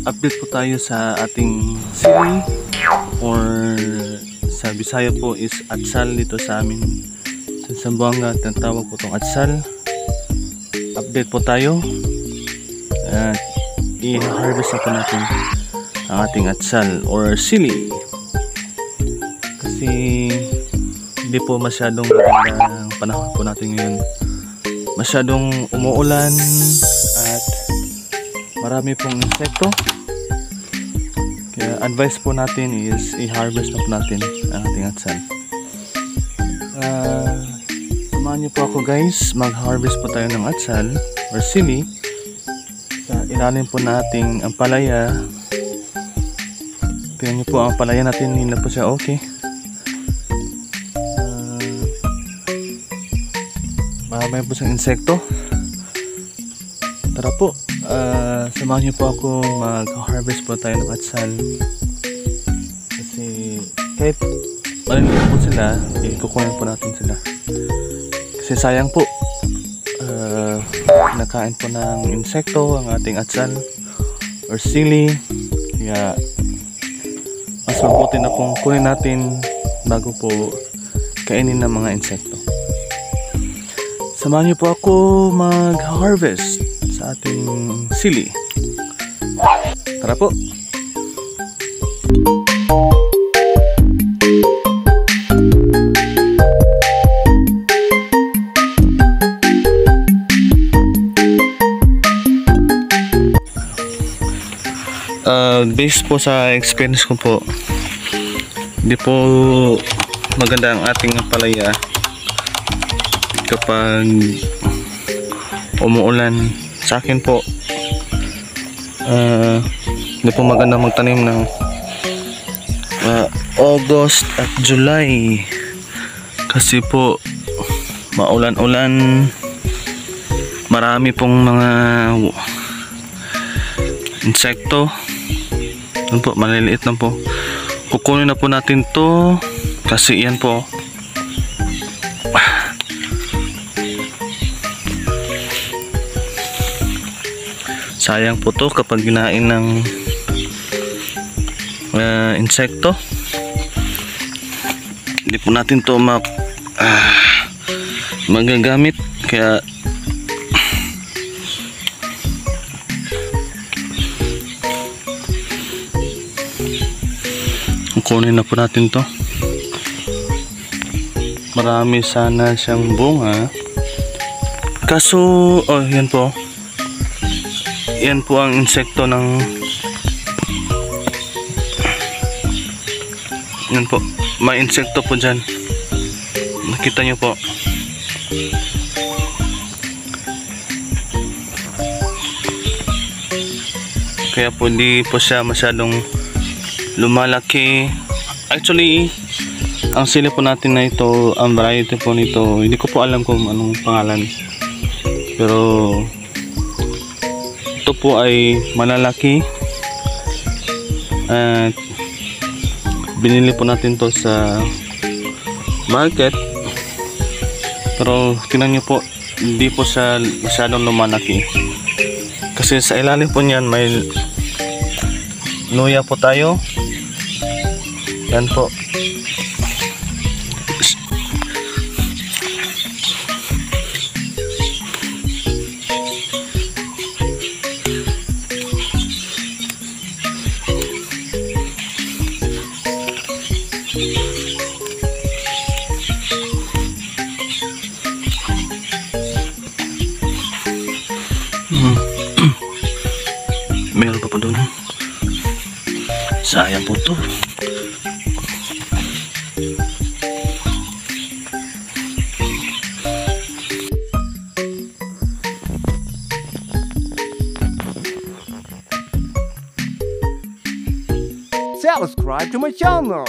update po tayo sa ating sili, or sa Bisaya po is atsal. Dito sa amin sa Zamboanga tinatawag po itong atsal. Update po tayo at i-harvest na po natin ang ating atsal or sili, kasi hindi po masyadong magandang panahon po natin ngayon. Masyadong umuulan at marami pong insekto, kaya advice po natin is i-harvest na po natin ang ating atsal. Samahan niyo po ako guys, mag-harvest po tayo ng atsal or sili sa ilalim po nating ampalaya. Tingnan niyo po ang ampalaya natin, hindi na po siya okay. Marami po siyang insekto. Tara po, samahan niyo po ako, mag-harvest po tayo ng atsal, kasi kahit maliliit po sila, kukunin po natin sila kasi sayang po. Nakain po ng insekto ang ating atsal or sili, kaya mas mabuti na pong kunin natin bago po kainin ng mga insekto. Samahan niyo po ako mag-harvest sa ating sili. Tara po. Based po sa experience ko po, hindi po maganda ang ating palaya kapag umuulan. Sa akin po, hindi po maganda magtanim ng August at July, kasi po maulan-ulan, marami pong mga insekto. Yan po, maliliit lang po. Kukunin na po natin to, kasi yan po, sayang po to kapag ginain ng insekto. Hindi po natin to magagamit, kaya kukunin na po natin to. Marami sana siyang bunga, kaso yan po, yan po ang insekto ng, yan po, may insekto po dyan, nakita nyo po. Kaya po hindi po siya masyadong lumalaki. Actually, ang sili po natin na ito, ang variety po nito, hindi ko po alam kung anong pangalan, pero ito po ay malalaki at binili po natin to sa market, pero tingnan nyo po, hindi po siya masyadong lumalaki, kasi sa ilalim po niyan may luya po tayo. Yan po. Meron pa po doon. Sayang po to. Subscribe to my channel.